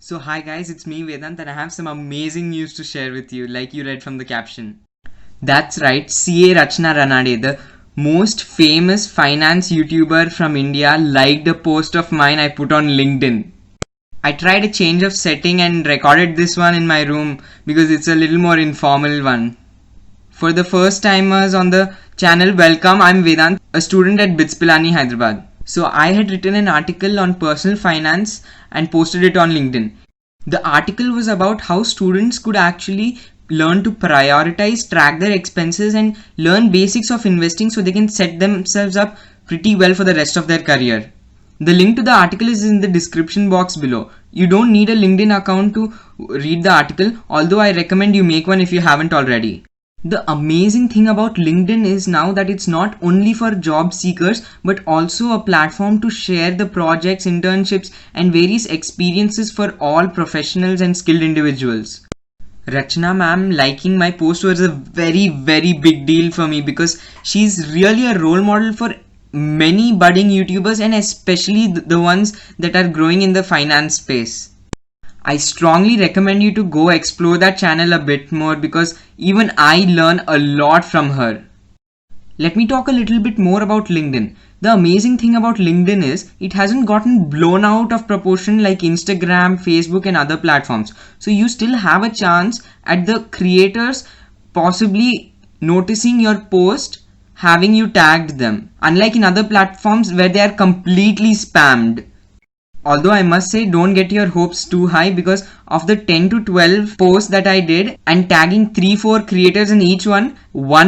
So hi guys, it's me Vedant and I have some amazing news to share with you like you read from the caption. That's right, CA Rachana Ranade, the most famous finance YouTuber from India, liked a post of mine I put on LinkedIn. I tried a change of setting and recorded this one in my room because it's a little more informal one. For the first timers on the channel, welcome. I'm Vedant, a student at BITS Pilani, Hyderabad. So I had written an article on personal finance and posted it on LinkedIn. The article was about how students could actually learn to prioritize, track their expenses and learn basics of investing so they can set themselves up pretty well for the rest of their career. The link to the article is in the description box below. You don't need a LinkedIn account to read the article, although I recommend you make one if you haven't already. The amazing thing about LinkedIn is now that it's not only for job seekers but also a platform to share the projects, internships and various experiences for all professionals and skilled individuals. Rachana Ma'am liking my post was a very big deal for me because she's really a role model for many budding YouTubers and especially the ones that are growing in the finance space. I strongly recommend you to go explore that channel a bit more because even I learn a lot from her. Let me talk a little bit more about LinkedIn. The amazing thing about LinkedIn is it hasn't gotten blown out of proportion like Instagram, Facebook and other platforms. So you still have a chance at the creators possibly noticing your post, having you tagged them. Unlike in other platforms where they are completely spammed. Although I must say don't get your hopes too high because of the 10 to 12 posts that I did and tagging 3-4 creators in each one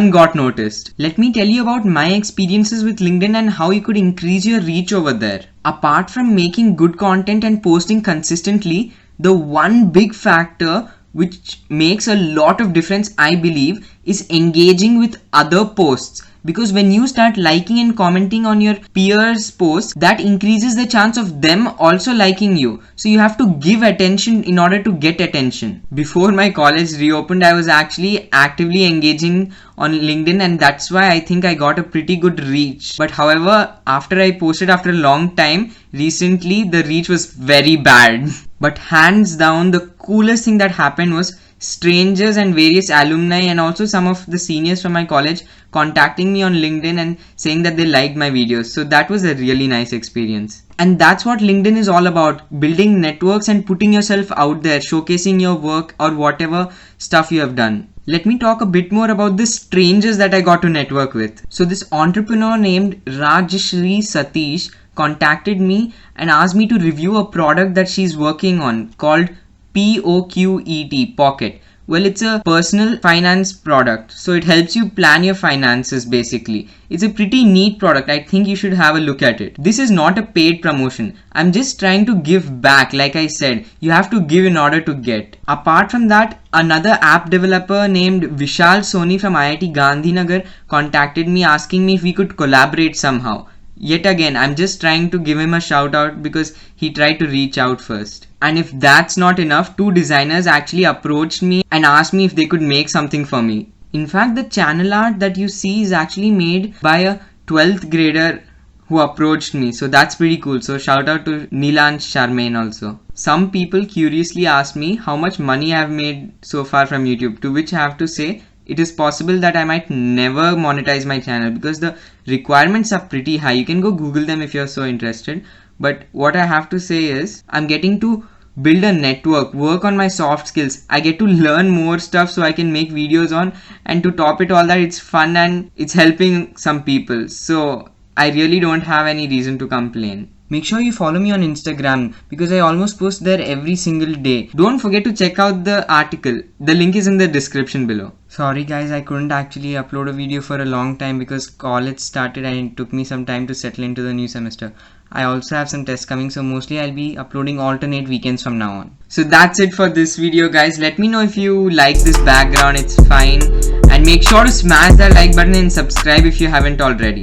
got noticed. Let me tell you about my experiences with LinkedIn and how you could increase your reach over there. Apart from making good content and posting consistently, the one big factor which makes a lot of difference I believe is engaging with other posts. Because when you start liking and commenting on your peers' posts, that increases the chance of them also liking you. So you have to give attention in order to get attention. Before my college reopened, I was actually actively engaging on LinkedIn and that's why I think I got a pretty good reach. But however, after I posted after a long time, recently the reach was very bad. But hands down, the coolest thing that happened was strangers and various alumni and also some of the seniors from my college contacting me on LinkedIn and saying that they liked my videos. So that was a really nice experience. And that's what LinkedIn is all about, building networks and putting yourself out there, showcasing your work or whatever stuff you have done. Let me talk a bit more about the strangers that I got to network with. So this entrepreneur named Rajshri Satish contacted me and asked me to review a product that she's working on called POQET, Pocket. Well, it's a personal finance product, so it helps you plan your finances basically. It's a pretty neat product. I think you should have a look at it. This is not a paid promotion. I'm just trying to give back. Like I said, you have to give in order to get. Apart from that, another app developer named Vishal Soni from IIT Gandhinagar contacted me asking me if we could collaborate somehow. Yet again, I'm just trying to give him a shout out because he tried to reach out first. And if that's not enough, 2 designers actually approached me and asked me if they could make something for me. In fact, the channel art that you see is actually made by a 12th grader who approached me. So that's pretty cool. So shout out to Nilansh Charmaine also. Some people curiously asked me how much money I've made so far from YouTube, to which I have to say, it is possible that I might never monetize my channel because the requirements are pretty high. You can go Google them if you're so interested. But what I have to say is I'm getting to build a network, work on my soft skills. I get to learn more stuff so I can make videos on, and to top it all that, it's fun and it's helping some people. So I really don't have any reason to complain. Make sure you follow me on Instagram because I almost post there every single day. Don't forget to check out the article. The link is in the description below. Sorry guys, I couldn't actually upload a video for a long time because college started and it took me some time to settle into the new semester. I also have some tests coming, so mostly I'll be uploading alternate weekends from now on. So that's it for this video guys. Let me know if you like this background, it's fine. And make sure to smash that like button and subscribe if you haven't already.